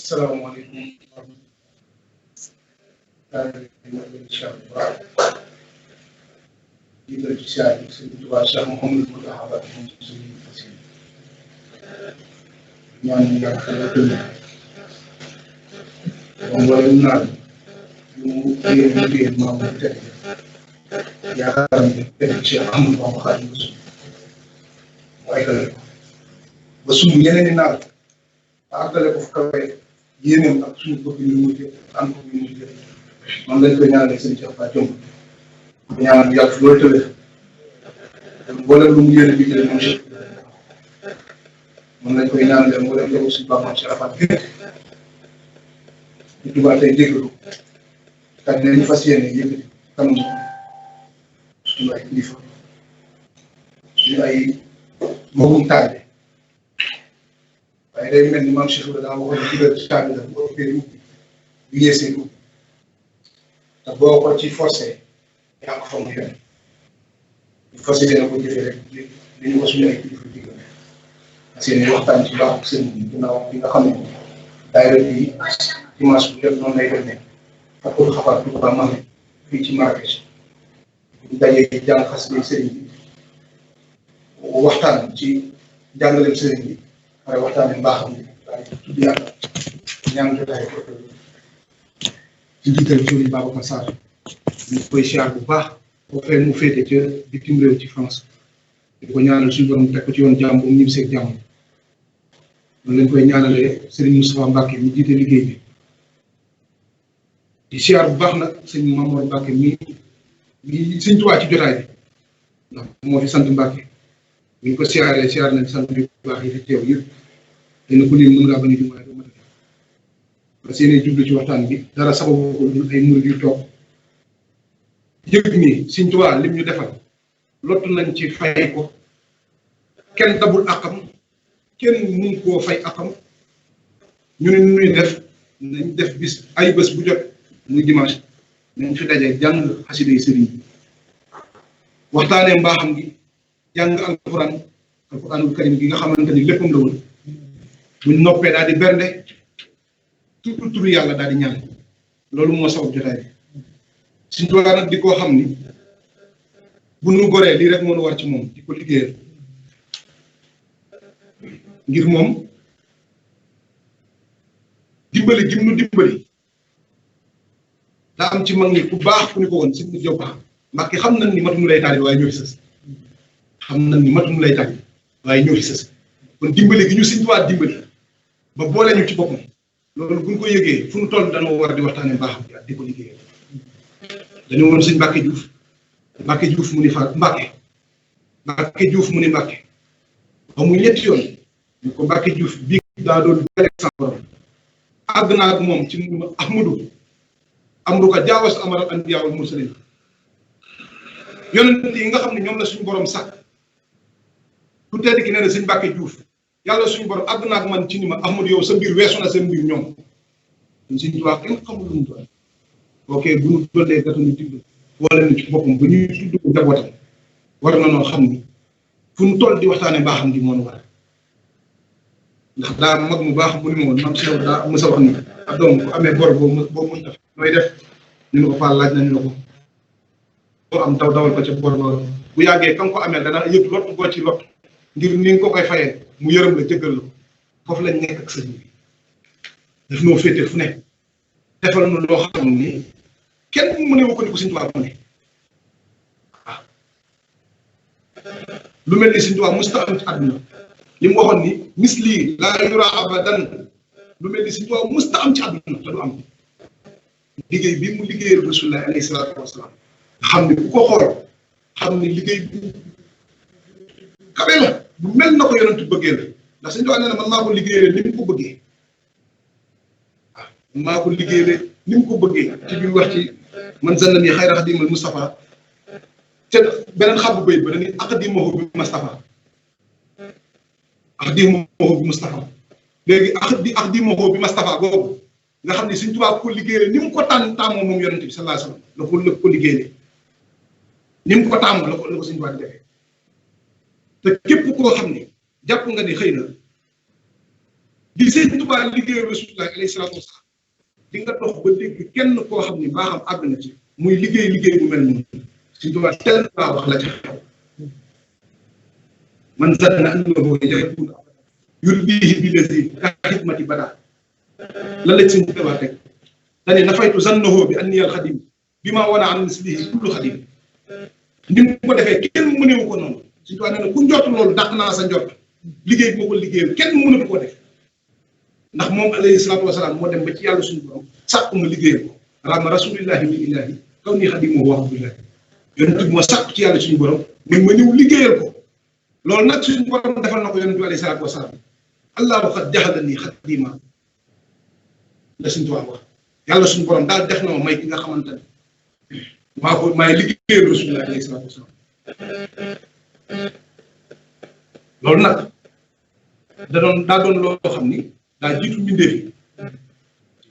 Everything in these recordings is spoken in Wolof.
asalaamaaleykum incha allah di la ci saa yi sëñ Tuubaa Cheikh Mouhamadou Mountakha Mbacké moom ci suñu fas yéene ñaan yàlla xelal dëgg moom wala ñu naan ñu liggéey maam bu tedd yaakaar ne tedd Cheikh Ahmadou Bamba Xaadimu Rasuul mu eggale ko ba suñu yeneen i naan àggale ko fu kawe yéeneem ak suñu bëgg ñu mujj ànd ko ñu mujj man lañ koy ñaanalee sëñ Cheikh Ba Diop di ñaanal yàlla loolu tële mboolem lu mu yéene bi jëlee moom man lañ koy ñaanalee mboolem lu si baax moom si rafet bi ñu tubaab tey déglu kat nañu fas yéene yëkkati kanam suñu ay kilifa suñu ay mbokkum taalibe waaye day mel ni maam Cheikh daa waxoon ne ci ci taalibe la boo occupé du yéesee du te boo ko ci forcé yaa ko fa mu yem ñu fas yéene ko jëfee rek li ñu ko suñu ay kilifa digal seen waxtaan ci baaxu seen bi ginnaaw bi nga xam ne daayira bi dimanche bu jot noonu lay demee ak ko xabaar bu baax ma fii ci Marrakech ñu dajee jàng xasida sëriñ bi waxtaan ci jàngaleem sëriñ bi waaye waxtaanee mbaaxam bi waaye tudd yàlla ñaan jotaay ko ci jiital Joli Babacar Sarr ñu koy siyaar bu baax boo fee mu féete ca bitim réew ci France di ko ñaanal suñu borom teg ko ci yoon jàmm bu mu ñibbi seeg jàmm noonu lañ koy ñaanalee Serigne Moustapha Mbacke mi jiite liggéey bi di siyaar bu baax nag sëñ Mamour Mbacke mi sëñ Tuubaa ci jotaay bi ndax moo fi sant Mbacke ñu ngi ko siyaaree siyaar nañ sant bi bu baax yi fi teew yëpp dana ko lim mën ngaa bañ a dimbale doo ma def parce que yéen jublu ci waxtaan bi dara sababu ko dul ay murid yu toog yëg ni sëñ Tuubaa lim ñu defal lottu nañ ci fay ko kenn dabul akam kenn mun koo fay akam ñu ne nuy def nañ def bis ay bés bu jot muy dimanche nañ fi daje jàng xasida yi sëriñ bi waxtaanee mbaaxam gi jàng alquranul karim gi nga xamante ni léppam la woon buñ noppee daal di bernde tudd turu yàlla daal di ñaan loolu moo sabab jotaay bi Sëñ Tuubaa nag di koo xam ni bu nu goree lii rek moo nu war ci moom di ko liggéeyal ngir moom dimbali gim nu dimbali daa am ci mag ñi ku baax ku ni ko woon sëñ bi Jóob baax Mbàkke xam nañ ni matuñu lay taali waaye ñoo fi sës xam nañ ni matuñu lay taali waaye ñoo fi sës kon dimbali gi ñu Sëñ Tuubaa dimbali ba boole ñu ci boppam loolu buñ ko yëgee fu nu toll dañoo war di waxtaanee mbaaxam bi ak di ko liggéeyal dañoo woon sëñ Mbàkke Juuf mu ni fa Mbàkke Juuf mu ni Mbàkke ba mu ñetti yoon ñu ko Mbàkke Juuf bii daa doon bale sa borom àgg naa ak moom ci Ahmadu amru ko jaawas amaral anbiyaa wal mursaliin yonent yi nga xam ne ñoom la suñu borom sàkk ku tedd ki nee na sëñ Mbàkke Juuf yàlla suñu borom àgg naa ak man ci ni ma Ahmadu yow sa mbir weesu na seen mbir ñoom ñun Sëñ Tuubaa kenn xamul lu mu doon ok bu ñu dollee gàttal ñu tudd wala ñu ci boppam bu ñuy tudd njabootam war na noo xam ni fu ñu toll di waxtaanee mbaaxam di moo war ndax daa mag mu baax mu ni ma woon maam si daa mës a wax ni ak doom bu amee bor boo mën def nooy def ñu ne ko Fall laaj nañ la ko boo am daw dawal ko ca bor ba bu yàggee ka nga ko amee dana yëg lott boo ci lott ngir ni nga ko koy fayee mu yërëm la jëggal la ko foofu lañ nekk ak sëñ bi daf noo féete fu ne defal nu loo xam ni kenn mu ne ko ni ko Sëñ Tuubaa mu ne waaw lu mel ni Sëñ Tuubaa musta am ci àdduna li mu waxoon ni misli laa yura abadan lu mel ni Sëñ Tuubaa musta am ci àdduna te du am liggéey bi mu liggéeyal Rasulullah alayhi salaatu wasalaam xam ne ku ko xool xam ne liggéey bu kawe la bu mel na ko yonentu bëggee la ndax Sëñ Tuubaa nee na man maa ko liggéeyee ni mu ko bëggee waaw maa ko liggéeyee ni mu ko bëggee ci biir wax ci man zannani xayra xadimal Mustafa te beneen xabu bayit ba dañuy aqdimahu bi Mustafa aqdimahu bi Mustafa léegi aqdimahu bi Mustafa boobu nga xam ne Sëñ Tuubaa ko liggéeyee ni mu ko taamoo moom yonent bi sallallahu alayhi wa sallam la ko liggéeyee ni mu ko taamoo la ko Sëñ Tuubaa di defee te képp koo xam ne jàpp nga ni xëy na di Sëñ Tuubaa liggéeyal Rasulullah alayhi salaatu wasalaam di nga dox ba dégg kenn koo xam ni baaxam àgg na ci muy liggéey bu mel noonu Sëñ Tuubaa tel laa wax la ca xew man zanna annahu yakunu yurdihi billazi ka xidmati bada lan la Sëñ Tuubaa teg dani nafaytu zannahu bi anni al xadim bi ma wana an mislihi kullu xadim ni mu ko defee kenn mënewu ko noonu Sëñ Tuubaa nee na ku njort loolu dàq naa sa njort liggéey bi moo ko liggéeyal kenn mënatu ko def ndax moom alayhi salaatu wasalaam moo dem ba ci yàlla suñu borom sàkku ma liggéeyal ko rama rasulillahi min ilahi kaw nii xadimu wa abdullahi yonent bi moo sàkku ci yàlla suñu borom muy ma ñëw liggéeyal ko loolu nag suñu borom defal na ko yonent bi alayhi salaatu wasalaam allahu qad jaxala nii xadima la Sëñ Tuubaa wax yàlla suñu borom daal def na ma may ki nga xamante ne maa ko maay liggéeyal rasulillahi alayhi salaatu wasalaam loolu nag daa doon loo xam ni daa jiitu mbindeef yi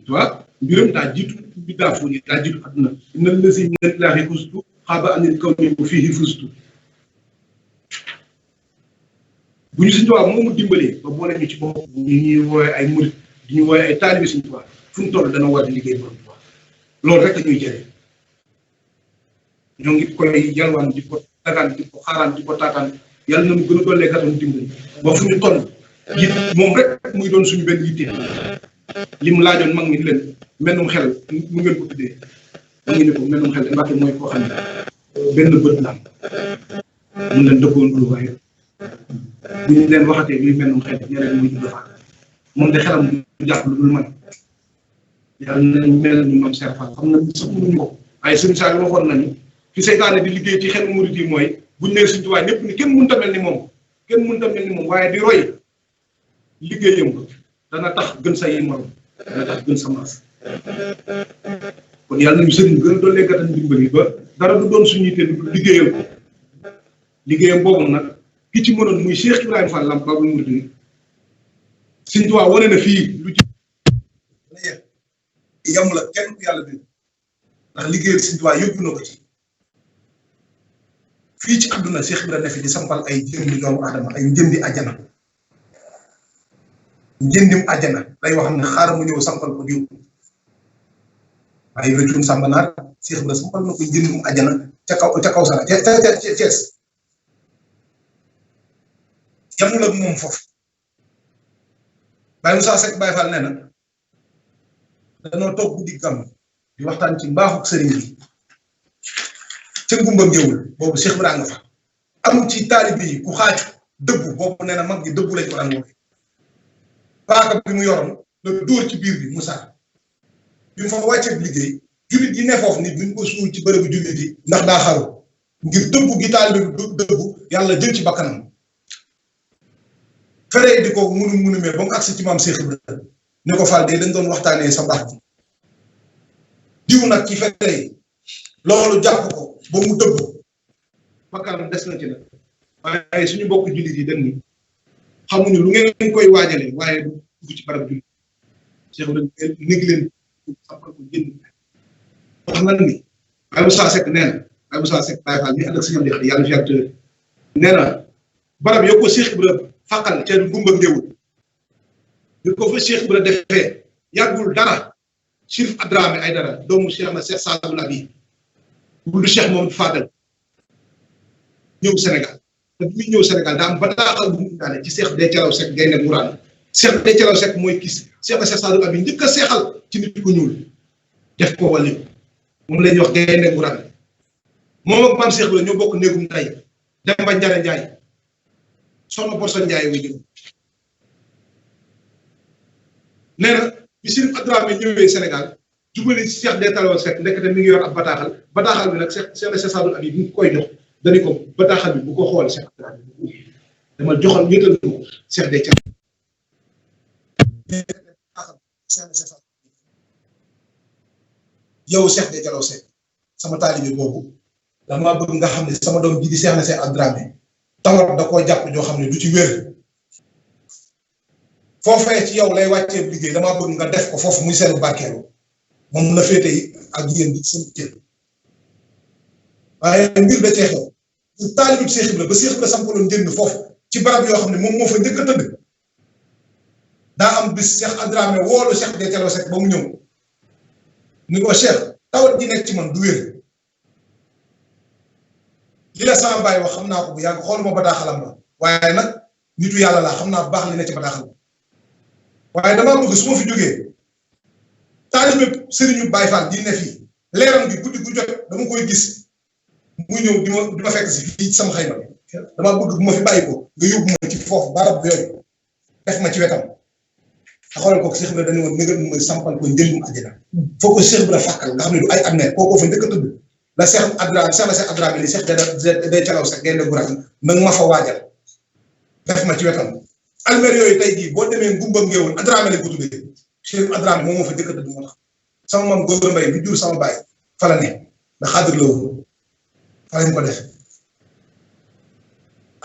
tu vois mbiram daa jiitu mbindaa foo ni daa jiitu àdduna inna lasi min illaahi fustu xaaba anil kawni fiihi fustu bu ñu Sëñ Tuubaa moomu dimbalee ba boole ñu ci bopp ñu ñuy woowee ay murit di ñu woowee ay taalibe Sëñ Tuubaa fu mu toll dana war di liggéey borom Tuubaa loolu rek la ñuy jëlee ñoo ngi koy yalwaan di ko dagaan di ko xaaraan di ko taataan yàlla na mu gën a dollee gàttoon dimbali ba fu ñu toll it moom rek muy doon suñu benn yitte li mu laajoon mag mi leen mennum xel mu ngeen ko tuddee mu ngi ne ko mennum xel Mbàkke mooy koo xam ne benn bët la am mun leen dëkkoon lu waaye bu ñu leen waxatee luy mennum xel ñeneen muy judd faat moom de xelam du jàpp lu dul man yàlla nañ mel ni moom Cheikh Fall xam na sax mënuñu ko waaye sëñ Sall waxoon nañu fi seytaane di liggéey ci xel murid yi mooy buñ nee Sëñ Tuubaa ñëpp ni kenn mënut a mel ni moom kenn mënut a mel ni moom waaye di roy liggéeyam ko dana tax gën sa yi morom dana tax gën sa maas kon yàlla nañu sëriñ gën a dollee gàttan dimbali ba dara du doon suñu yitte du liggéeyal ko liggéeyam boobu nag ki ci mënoon muy Cheikh Ibrahima Fall Lamp Baabul Muridiin Sëñ Tuubaa wane na fii lu ci yam la kenn ku yàlla bind ndax liggéeyal Sëñ Tuubaa yóbbu na ko ci fii ci àdduna Cheikh Ibrahima ne fi di sampal ay jëndi doomu aadama ay njëndi àjjana njëndim àjjana day wax ne xaaral mu ñëw sampal ko diw waaye rëccum sàmbanaar Cheikh Ibrahima sampal na ko njëndim àjjana ca kaw sara ca Cees yamul ak moom foofu Baye Moussa Seck Baye Fall nee na danoo toog guddi gàmm di waxtaan ci mbaaxu sëriñ bi ca Ngumba Ngéwul boobu Cheikh Ibrahima nga fa am ci taalibe yi ku xaaju dëggu boobu nee na mag gi dëggu lañ ko daan woowe paaka bi mu yoroon la dóor ci biir bi Moussa bi mu fa wàcceeg liggéey jullit yi ne foofu nit duñ ko suul ci bërëbu jullit yi ndax daa xaru ngir dëggu gi taalibe bi dëggu yàlla jël ci bakkanam feree di ko munumee ba mu agsi ci maam Cheikh Ibrahima ne ko Fall de dañ doon waxtaanee sa baax bi diw nag ci feree yi loolu jàpp ko ba mu dëgg bakkanam des na ci nag waaye suñu bokk jullit yi dañ ni xamuñu lu ngeen koy waajalee waaye dugg ci barab jullit Cheikh Ibrahima néeg leen sampal ko jënd wax na ni Baye Moussa Seck nee na Baye Moussa Seck Baye Fall mi ànd ak sëñam di yàlla fi ak nee na barab yoo ko Cheikh Ibrahima fàqal ca Ngumba Ngéwul bi ko fa Cheikh Ibrahima defee yàggul dara Chérif Adramé ay dara doomu Cheikh na Cheikh Sadou Labi wul du Cheikh moom Fadel ñëw Sénégal te bi muy ñëw Sénégal daa am bataaxal bu mu indaale ci Cheikh Déthié Seck Gaynde Mourane Cheikh Déthié Seck mooy kii Cheikh na Cheikh Sadou Labi njëkk a seexal ci nit ko ñuul def ko wàllu moom la ñuy wax Gaynde Mourane moom ak maam Cheikh bi la ñoo bokk néegum tay Demba Njare Njaay soxna Borso Njaay wu jëm nee na bi Chérif Adramé ñëwee Sénégal jubali ci Cheikh Déthié Seck ndekete mi ngi yor ab bataaxal bi nag Cheikh na Cheikh Sadou Labi bi koy jox dañu ko bataaxal bi bu ko xool Cheikh Adramé dama joxal ñëtal ko Cheikh Déthié yow Cheikh Déthié Seck sama taalibe boobu dama bëgg nga xam ne sama doom ji di Cheikh na Cheikh Adramé tawat da koo jàpp joo xam ne du ci wér foofee ci yow lay wàccee liggéey damaa bëgg nga def ko foofu muy seenu barkeelu moom la féete ak jigéen bi seen cër waaye mbir da cee xew bu taalibu Cheikh Ibra ba Cheikh Ibra sampaloon njënd foofu ci barab yoo xam ne moom moo fa njëkk a tëdd daa am am bis Cheikh Adramé woolu Cheikh de Thialaw Seck ba mu ñëw ni ko Cheikh tawat ji nekk ci man du wér li la sama baay wax xam naa ko bu yàgg xooluma bataaxalam la waaye nag nitu yàlla laa xam naa bu baax li ne ci bataaxal waaye damaa bëgg su ma fi jógee taalibe sëriñu Baay Faal di ne fii leeram gi guddi gu jot dama koy gis muy ñëw di ma fekk si fii ci sama xayma damaa bëgg bu ma fi bàyyi ko nga yóbbu ma ci foofu barab yooyu def ma ci wetam te xoolal ko Cheikh Ibra dañu woon nga ma sampal ko njëlum àddina foo ko Cheikh Ibra fàkkal nga xam ne du ay admet koo fa njëkk a tudd la Cheikh Adramé li Cheikh day Thialaw Seck gaynde gu rafet nag ma fa waajal def ma ci wetam almer yooyu tey jii boo demee ngumbam ngeewul Adramé lañ ko tuddee Cheikh Adramé moom moo fa njëkk a tudd moo tax sama maam Góor Mbay bi jur sama baay fa la ne ndax xaadir la woon fa lañ ko def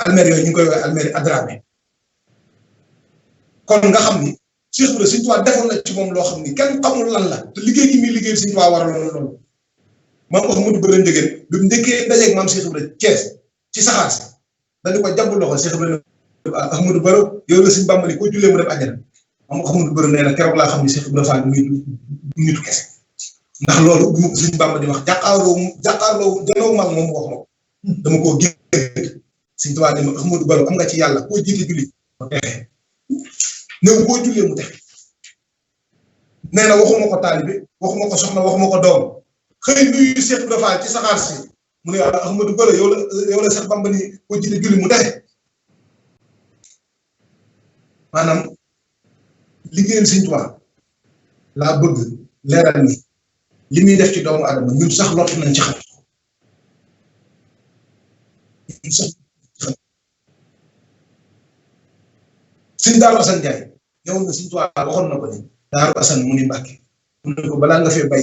almer yooyu ñu ngi koy woowee almer Adramé kon nga xam ni Cheikh Ibra Sëñ Tuubaa defoon na ci moom loo xam ni kenn xamul lan la te liggéey gi muy liggéey Sëñ Tuubaa waraloon loolu maam Ahmadou Baro Ndiéguène bi mu njëkkee dajeeg maam Cheikh Ibra Thiès ci saxaar si dañu ko jàpp loxo Cheikh Ibra Ahmadou Baro yow la Sëñ Bàmba ni ko jullee mu dem àjjana maam Ahmadou Baro nee na keroog laa xam ni Cheikh Ibra Fall du nitu kese ndax loolu bu ma ko Sëñ Bàmba di wax jàkkaarloo janoo mag moom wax ma ko dama koo génn Sëñ Tuubaa ne ma Ahmadou Baro am nga ci yàlla koo jiite julli ma texe néew boo jullee mu texe nee na waxuma ko taalibe waxuma ko soxna waxuma ko doom xëy nuyu Cheikh Ibra Fall ci saxaar si mu ne Ahmadou Baro yow la Cheikh Bamba ni koo jiite julli mu texe maanaam liggéeyal Sëñ Tuubaa laa bëgg leeral ni li muy def ci doomu adama ñun sax lott nañ ci xam ñun sax Sëñ Daaru Asan Njaay ñëwoon na Sëñ Tuubaa waxoon na ko ni Daaru Asan mu ni Mbàkke mu ne ko balaa nga fee bay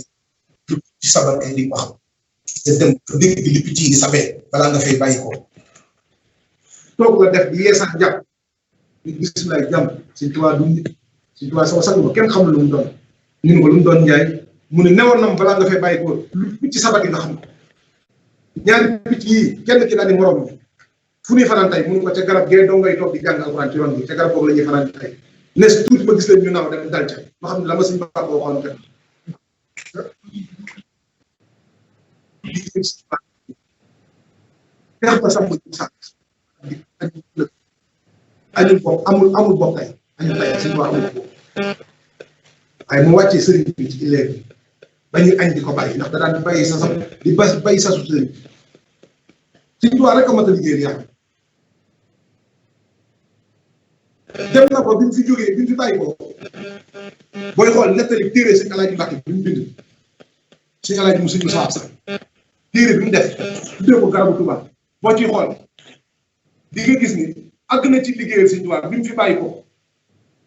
ci sabar ay di ko xam te dem dégg bi li picc yi di sabee balaa nga fee bàyyi ko toog la def di yeesax jàpp di gis lay jàmm Sëñ Tuubaa du nit Sëñ Tuubaa sama sang ba kenn xamul lu mu doon ñu ne ko lu mu doon Njaay mu ne newoon na balaa nga fee bàyyi ko lu picc sabat yi nga xam ñaari picc yii kenn ki daal di morom bi fu ñuy fanaan tey mun ko ca garab gee doo ngay toog di jàng alxuraan ci yoon bi ca garab boobu la ñuy fanaan tey nes tuuti ba gis leen ñu naaw dem dal ca ma xam ne la ma Sëñ Bàmba waxoon kat xeex ba sàmm sax añul bopp amul bopp tey añul tey Sëñ Tuubaa amul bopp waaye mu wàccee sëriñ bi ci illee bi ba ñuy añ di ko bàyyi ndax da daan bàyyi sa di bàyyi sa su sëriñ Sëñ Tuubaa rek a mat a liggéeyal yàlla dem na ko bi mu fi jógee bi mu fi bàyyi ko booy xool nettali téere Sëñ Alaaji Mbàkke bi mu bind Sëñ Alaaji mu sëñ sax téere bi mu def tuddee ko garabu Tuubaa boo ciy xool di nga gis ni àgg na ci liggéeyal Sëñ Tuubaa bi mu fi bàyyi ko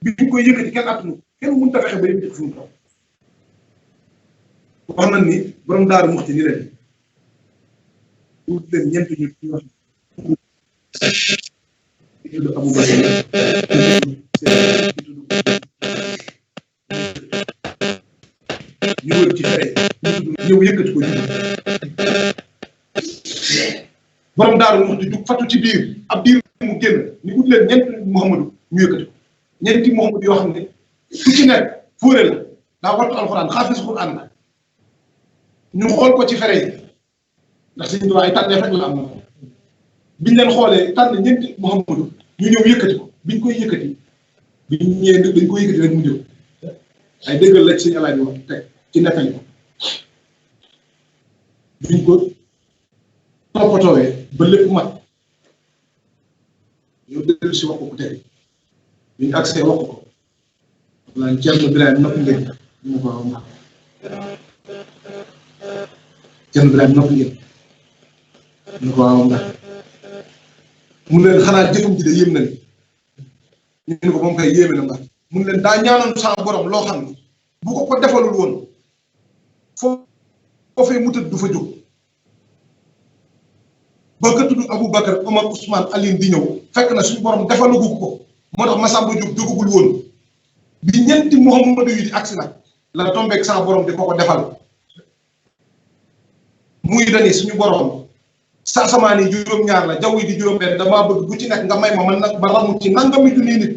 bi ñu koy yëkkati kenn attunu kenn mënut a fexe ba yëkkati fu mu toog wax nañ ni borom Daaru Muxti ni leen wut leen ñeent ñu wax tudd Abu Bakar ñu wër ci fere ñëw yëkkati ko borom Daaru Muxti jug fatu ci biir ab biir mu génn ñu ut leen ñeent Muhammadu ñu yëkkati ko ñeenti Muhammadu yoo xam ne ku ci nekk fóore la daa wattu alxuraan xaafis Quraan la ñu xool ko ci fere yi ndax Sëñ Tuubaa ay tànneef rek la am na biñ leen xoolee tànn ñeenti Muhammadu ñu ñëw yëkkati ko biñ koy yëkkati biñ ñëwee dañ koy yëkkati rek mu jóg ay dëggal la ci Sëñ Alaaji wax teg ci nettali ko biñ ko toppatoowee ba lépp mat ñoo dellu si wax ko ku tey biñ accès wax ko naan Cerno Birahim noppi ngeen ñu ko wax Cerno Birahim noppi ngeen ñu ko waaw ndax mun leen xanaa jëfam ji de yéem na ni ñu ne ko moom kay yéeme na ndax mun leen daa ñaanoon sa borom loo xam ne bu ko ko defalul woon foofee mu tëdd du fa jóg ba ka tudd Abou Bakar Omar Ousmane Aline di ñëw fekk na suñu borom defalugu ko moo tax Masamba Diop jógagul woon bi ñeenti Muhammadu yi di agsi nag la tombeeg sa borom di ko defal muy dani suñu borom sa asamaan yi juróom-ñaar la jaww yi di juróom-benn damaa bëgg bu ci nekk nga may ma man nag ba ramu ci nangami junni nit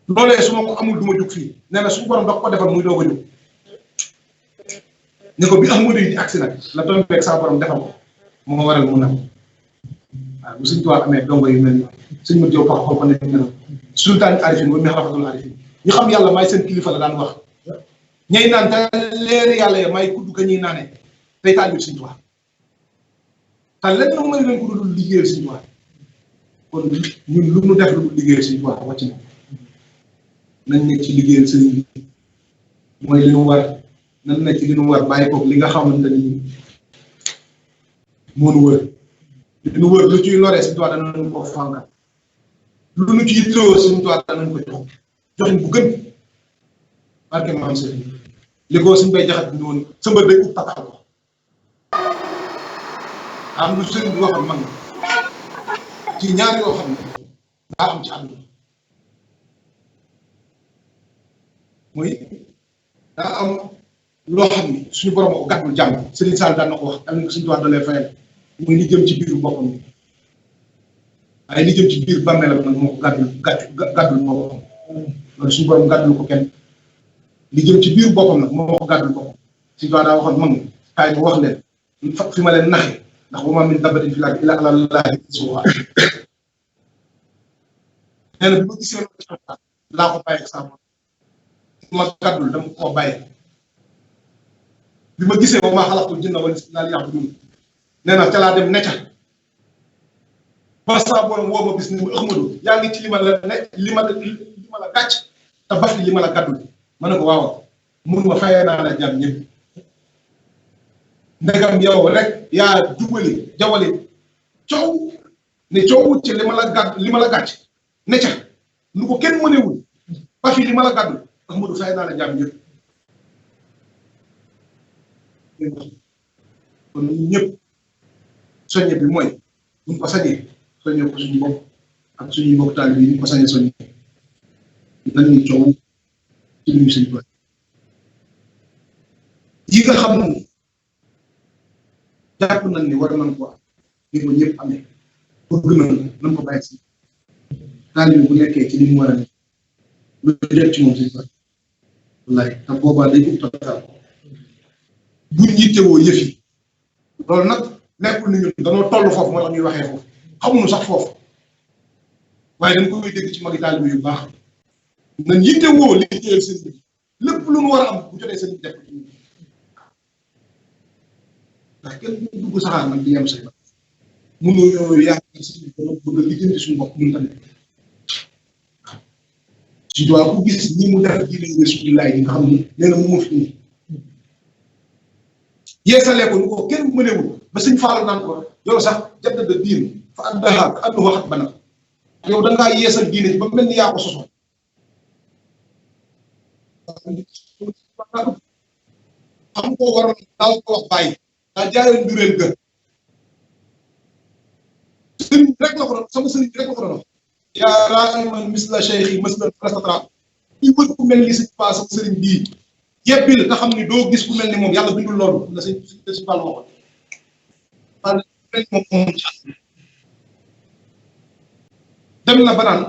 loolee su ma ko amul du ma jóg fii nee na suñu borom da ko defal muy doog a jóg ne ko bi Ahmadu yi di agsi nag la doon fekk saa borom defal ko moo waral mu nam waaw bu Sëñ Tuubaa amee dongo yu mel ni sëñ ma jow pax xool ko ne mel sultaan arifin ba mi xarafatul arifin ñu xam yàlla maay seen kilifa la daan wax ñay naan te leer yàlla ya may kudd ka ñuy naane tey taalibe Sëñ Tuubaa te lenn lu may leen ko dul liggéeyal Sëñ Tuubaa kon ñun lu mu def lu dul liggéeyal Sëñ Tuubaa wàcc na nañ nekk ci liggéeyal sëriñ bi mooy li ñu war nañ nekk ci li ñu war bàyyi ko li nga xamante ni moo nu wër li ñu wër lu ciy loree Sëñ Tuubaa danañ ko fànka lu nu ci yittewoo Sëñ Tuubaa danañ ko jox joxin bu gën barke maam sëriñ li ko suñ bay jaxat bi woon sa mbër day ub takkal ko am lu sëriñ bi waxoon mag ci ñaar yoo xam ne daa am ci àdduna mooy daa am loo xam ni suñu borom ko gàddul jàmm Serigne Sall daan na ko wax am na suñu tubaab da lay fayal muy li jëm ci biiru boppam bi waaye li jëm ci biir bàmmeelam nag moo ko gàddul boppam loolu suñu borom gàddul ko kenn li jëm ci biir boppam nag moo ko gàddul boppam suñu tubaab daa waxoon mag kaay ma wax leen fi ma leen naxee ndax wa maa min dabbatin fil ardi illaa alaa llaahi rizquhaa nee na bi ma gisee laa ko bàyyi ak sama ma gàddul dama koo bàyyi bi ma gisee ba maa xalaqtul jinna wal insa illaa liya'buduun nee na ca laa dem necca ba saa borom woo ma bis ni ma Ahmadu yaa ngi ci li ma la ne li ma la gàcc te baf li ma la gàddul ma ne ko waaw mun ma fayee naa la jàmm ñëpp ndegam yow rek yaa jubali jawali coow ne coowut ci li ma la gàcc necca nu ko kenn mënewul baf li ma la gàddul Ahmadu fay naa la jàmm ñëpp kon ñun ñëpp soññe bi mooy buñ ko sañee soññee ko suñu bopp ak suñuy mbokk taalibe yi ñu ko sañee soññee lan ñu coow ci li ñu sëñ Tuubaa yi nga xam ne jàpp nañ ni war nañ ko am ni ko ñëpp amee bëgg nañ ko bàyyi si taalibe bu nekkee ci li mu war a nekk lu jot ci moom sëñ Tuubaa wallaay te boobaa day ub total buñ yittewoo yëf yi loolu nag nekkul ni ñun danoo toll foofu moo tax ñuy waxee foofu xamuñu sax foofu waaye dañ koy dégg ci magi taalibe yu baax nañ yittewoo liggéeyal seen bi lépp lu nu war a am bu jotee seen bi def ko ndax kenn du dugg saxaar nag di yem say ba mënoo yaakaar si dana bëgg a liggéeyante suñu bopp ñun tamit waaw si doit ku gis ñi mu def diine suñu laay yi nga xam ni nee na mu ma fi indi yeesalee ko nu ko kenn mënewul ba sëñ Fallou naan ko yow sax jaddada diin fa addaha ka annahu waxat ba nag yow da ngaa yeesal diine ji ba mel ni yaa ko sosoon xam koo waroon daal ko wax bàyyi daa jaayoon nduréel gën sëriñ rek la ko doon sama sëriñ rek la ko doon wax yaa raaman misla cheikh yi maslan prestatra i wër ku mel ni sëñ Ba sama sëriñ bii yebbil nga xam ni doo gis ku mel ni moom yàlla bindul loolu la sëñ Fall waxoon moom dem na ba naan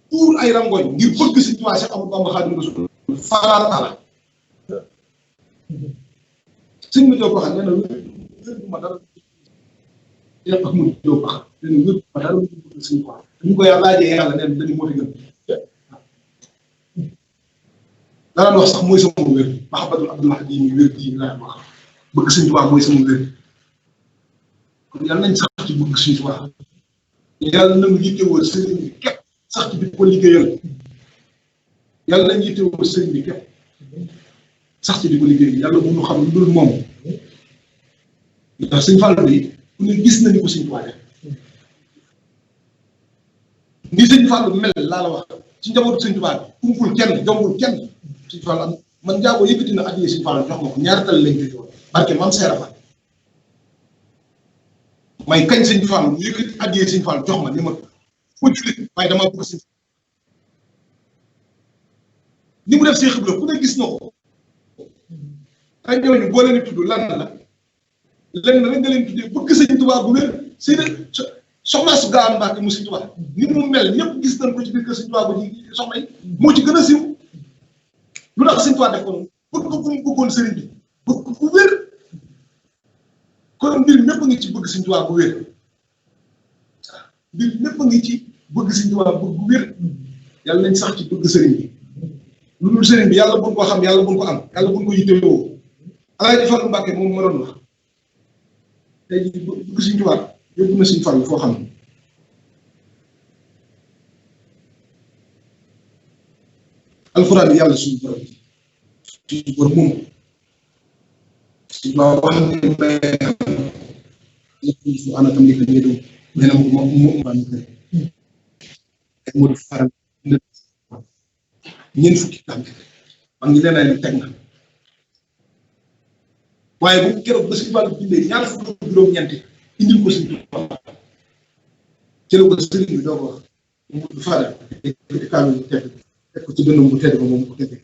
tuur ay rangoñ ngir bëgg sëñ Tuubaa Séex Ahmadu Bamba Xaadimu Rasuul farata la sëñ ma joo baxal nee na wér bu ma dara Séex Ahmadu joo baxal nee na wér bu ma dara bëgg sëñ Tuubaa ñu ko yàlla laajee yàlla nee na dañu moo fi gën dara wax sax mooy sama wér Mahamadul Abdullah ji mi wér ji laa wax bëgg sëñ Tuubaa mooy sama wér kon yàlla nañ sax ci bëgg sëñ Tuubaa yàlla nañu yittewoo sëriñ bi képp sax ci di ko liggéeyal yàlla nañ yittewoo sëriñ bi képp sax ci di ko liggéeyal yàlla bu ñu xam lu dul moom ndax sëñ Fallu bi ku ne gis nañu ko sëñ Tuubaa def ni sëñ Fallu mel laa la wax ci njabootu sëñ Tuubaa bi kumpul kenn jombul kenn sëñ Fallu am man njaago yëkkati na addiya sëñ Fallu jox ma ko ñaari tal lañ koy jox barke man seera fa may kañ sëñ Fallu mu yëkkati addiya sëñ Fallu jox ma ni ma ko jullit waaye damaa bëgg sëñ ni mu def Seex Ibra ku ne gis na ko ay ñooñu boo leen tudd lan la lenn rek nga leen tuddee bëgg sëñ Tuubaa bu wér soxna su Gaawaan Mbàkke mu Sëñ Tuubaa ni mu mel ñëpp gis nañ ko ci biir kër Sëñ Tuubaa ba ci soxna yi moo ci gën a siiw lu tax Sëñ Tuubaa def ko noonu bëgg ko mu bëggoon sëriñ bi bëgg ku wér kon mbir mépp a ngi ci bëgg Sëñ Tuubaa bu wér mbir mépp a ngi ci bëgg Sëñ Tuubaa bëgg bu wér yàlla nañ sax ci bëgg sëriñ bi lu dul sëriñ bi yàlla buñ ko xam yàlla buñ ko am yàlla buñ ko yittewoo Alaaji Fallu Mbàkke moom ma doon wax tey jii bëgg Sëñ Tuubaa yóbbu na Sëñ Fallu foo xam ne alxuraan yàlla suñu borom moom Sëñ Tuubaa wax ne fu ana tam likk ñeedu nee na moom baa ñu kër ak moo faral ñeent fukki tam man ngi leneen teg na waaye bu keroog ba Sëñ Fallu bindee ñaar fukki juróom-ñeenti indil ko Sëñ Tuubaa ci la ko sëriñ bi doo ko wax Modou Fadal di kaamil tedd teg ko ci dënnam bu tedd ba moom ko tege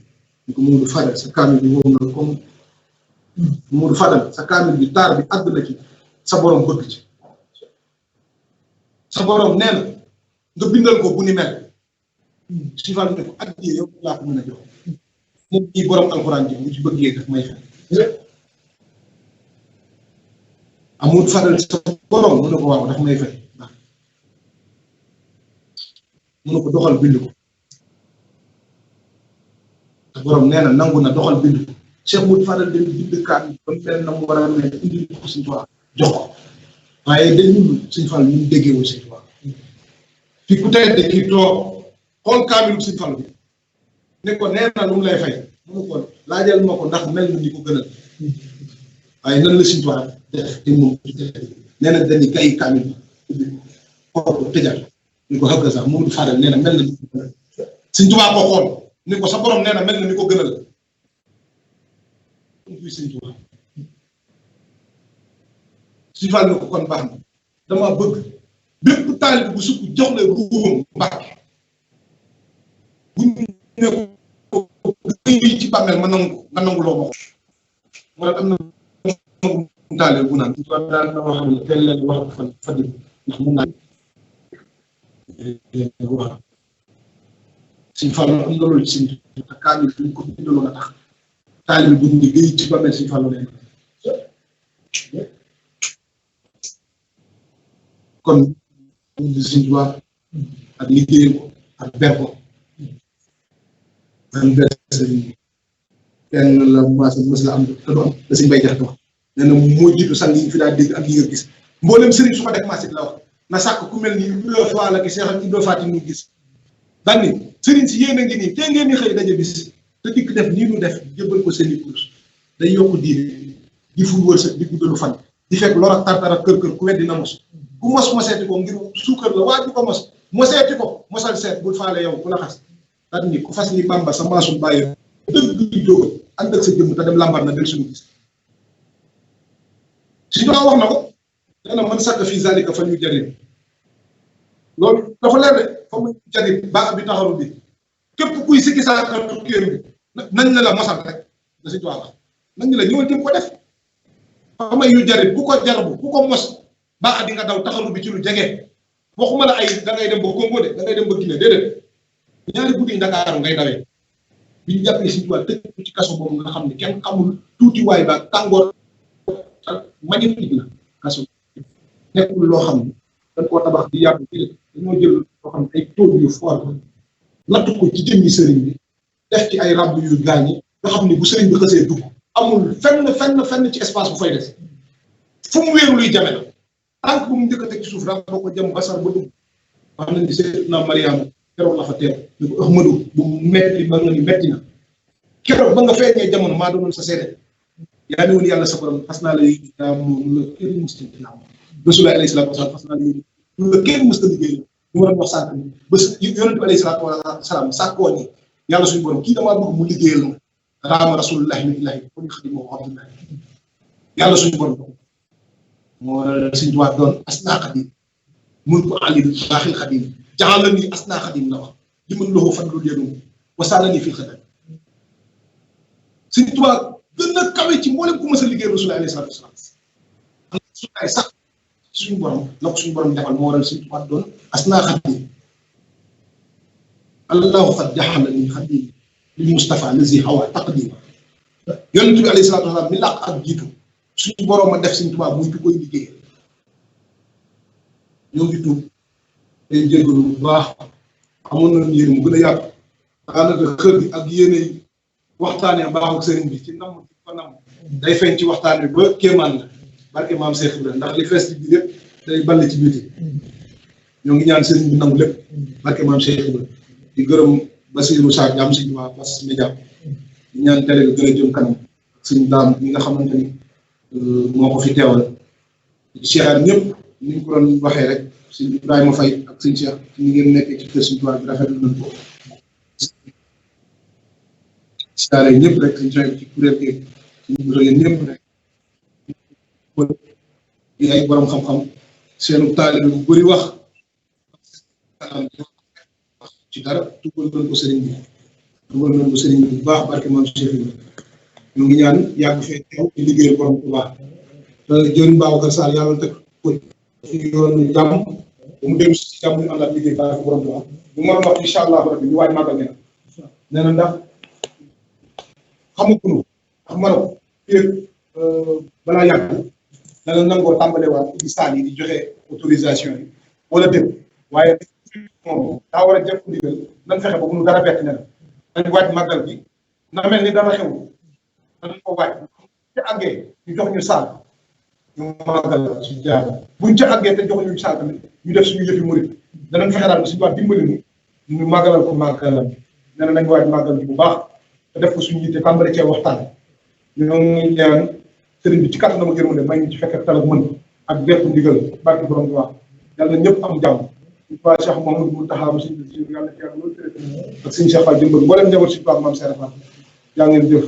ñu ko Modou Fadal sa kaamil bi wóor na comme Modou Fadal sa kaamil bi taar bi àgg na ci sa borom bëgg ci sa borom nee na nga bindal ko bu ni mel Sëñ Fallu ne ko addiyee yow laa ko mën a jox moom ñii borom alxuraan ji mu ci bëggee daf may fen Modou Fadal sa borom mu ne ko waaw daf may fay ndax mu ne ko doxal bind ko sa borom nee na nangu na doxal bind ko Cheikh Modou Fadal dem bind kaat ba mu mel na mu war a mel indi ko Sëñ Tuubaa jox ko waaye dañu Sëñ Fallu ñu déggee Sëñ Tuubaa fi ku tey de kii toog xool kaamilu Sëñ Fallu bi ne ko nee na lu mu lay fay mu ne ko laajal ma ko ndax mel na ni ko gënal waaye nan la Sëñ Tuubaa def te moom nee na dañuy kay kaamil ubbi ko ko tëjal ni ko xëgg sax Modou Fadal nee na mel na ni ko gënal Sëñ Tuubaa ko xool ni ko sa borom nee na mel na ni ko gënal Sëñ Tuubaa Sëñ Fallu ne ko kon baax na dama bëgg bépp taalib bu sukk jox la ruuxam Mbàkke bu ñu ne ko ci bàmmeel ma nangu nga nangu loo ma ko moo tax am na taalib bu naan Sëñ Tuubaa daan na wax ne teel leen wax fan Fadil ndax mun naa wax Sëñ Fallu am na loolu ci Sëñ Tuubaa kaamil duñ ko bindaloon a tax taalib bu ñu géej ci bàmmeel Sëñ Fallu leen kon di Sëñ Tuubaa ak liggéeyal ko ak ber ko man ber sëriñ bi kenn la maasa mës la am te du am da Sëñ Bay Jaxate wax nee na moo jiitu sang yi fi daa dégg ak yi nga gis mboolem sëriñ su ko def masit la wax na sàkk ku mel ni Ibra Faal la ki Seex ak Ibra Faati ñu gis daan ni sëriñ si yéen a ngi nii te ngeen ni xëy daje bis te dikk def nii nu def jëbbal ko seen i kurus day yokk diine di ful wërsëg di guddalu fan di fekk lor ak tartar ak kër ku weddi na mos ku mos moseeti ko ngir suukar la waa ji ko mos moseeti ko mosal seet bul faale yow ku la xas daal ni ku fas ni Bàmba sa maasum bàyyi dëgg jóg ànd ak sa jëmm te dem lambar na del suñu gis Sëñ Tuubaa wax na ko nee na man sàkk fii zalika fa ñu jariñ loolu dafa leer de fa mu jariñ ba bi taxaru bi képp kuy sikki saaka tukkéer bi nañ la mosal rek da Sëñ Tuubaa wax nañ la ñëwal tim ko def fa may yu jarit ku ko jarabu ku ko mos baax di nga daw taxaru bi ci lu jege waxuma la ay da ngay dem ba Congo de da ngay dem ba Guinée déedéet ñaari guddi Ndakaaru ngay dawee bi ñu jàppee Sëñ Tuubaa tëj ci kaso boobu nga xam ne kenn xamul tuutiwaay ba tàngoor magnifique la kaso nekkul loo xam ne dañ koo tabax di yàgg ci dañoo jël loo xam ne ay taux yu fort natt ko ci jëmmi sëriñ bi def ci ay ràbb yu gaañi nga xam ne bu sëriñ bi xasee dugg amul fenn ci espace bu fay des fu mu wéeru luy jame la tànk bu mu njëkk a teg ci suuf dafa ko jëm basar ba dugg wax nañ ni Seydina Mariama keroog la fa teel ñu ko Ahmadu bu metti ba nga ni metti na keroog ba nga feeñee jamono maa doonoon sa seede yaa ne woon yàlla sa borom fas naa la yéegi daa moom la kenn musta ginnaaw Rasulullah alayhi salaatu wasalaam fas naa la yéegi la kenn musta liggéey ñu war a wax sànq ni ba yonent bi alayhi salaatu wasalaam sàkkoo ni yàlla suñu borom kii damaa bëgg mu liggéeyal ma raama Rasulullah min illahi ko ñu xadim moo Abdullah yàlla suñu borom moo Sëñ Tuubaa doon asnaa xadim mun ko alil baaxil xadim jaxala ni asnaa xadim la wax li mën loxoo fan lu yéenum wasaala ni fii xadim Sëñ Tuubaa gën a kawe ci mboolem ku mës a liggéey Rasulullah alayhi salaatu wasalaam am na sax suñu borom la ko suñu borom defal moo waral Sëriñ Tuubaa doon asnaa xaddi allahu qad jaxala ni xaddi li Mustafa lazi hawa taqdim yonent bi alayhi salaatu wasalaam mi làq ak jiitu suñu borom a def Sëriñ Tuubaa muy ki koy liggéey ñoo ngi tuub tey jégalu bu baax amoon nañu yéen mu gën a yàgg daanaka xër bi ak yéene waxtaanee baaxul sëriñ bi ci nam ci fa nam day feeñ ci waxtaan bi ba kéemaan la barke maam Cheikh Ibrahima ndax li fees ci biir yëpp day ball ci biti ñoo ngi ñaan sëriñ bi nangu lépp barke maam Cheikh Ibrahima di gërëm Basirou Sarr jàmm si waa Bass Média di ñaan télé bi gën a jëm kanam ak suñu daam ñi nga xamante ni moo ko fi teewal di siyaar ñëpp ni ñu ko doon waxee rek sëñ Ibrahima Faye ak sëñ Cheikh ñi ngeen nekkee ci kër Sëñ Tuubaa bi rafetlu nañ ko siyaare ñëpp rek sëñ Cheikh ci kuréel gi suñu buso yéen ñëpp rek di ay borom xam-xam seenu taalibe bu bëri wax ci dara tugal nañ ko sëriñ bi bu baax barke maam Cheikh bi ñu ngi ñaan yàgg fee teew di liggéeyal borom bu baax jëriñ Babacar Sall yàlla teg ko ci yoonu jàmm bu mu dellu si jàmm ñu àndaat liggéey barke borom bu baax bu ma doon wax incha allah rabbi ñu waaj màggal nee na ndax xamuñu xam nga ko fii balaa yàgg dana nangoo tàmbalewaat di saal yi di joxe autorisation yi wala déet waaye moom daa war a jëf ndigal nan fexe ba bu nu dara bett ne la dañ waaj màggal bi na mel ni dara xew dañ ko waaj ci àggee ñu jox ñu saal ñu màggal la suñu jaar buñ ca àggee te jox ñu saal tamit ñu def suñu yëfi murit danañ fexe daal ba suñu waat dimbali ñu màggalal ko màggalam bi nee nañ waaj màggal bi bu baax te def ko suñu yitte tàmbale cee waxtaan ñoo ngi ñaan sëriñ bi ci kàttan na ma gërëm may ñu ci fekk tal ak mën ak bépp ndigal barke borom bi wax yàlla ñëpp am jàmm ñu waa Cheikh Mouhamadou Mountakha mu suñu si yàlla ci yàlla loolu tëré ak suñu Cheikh Fall jëmbal mboolem njaboot si tubaab maam Serap yaa ngeen jëf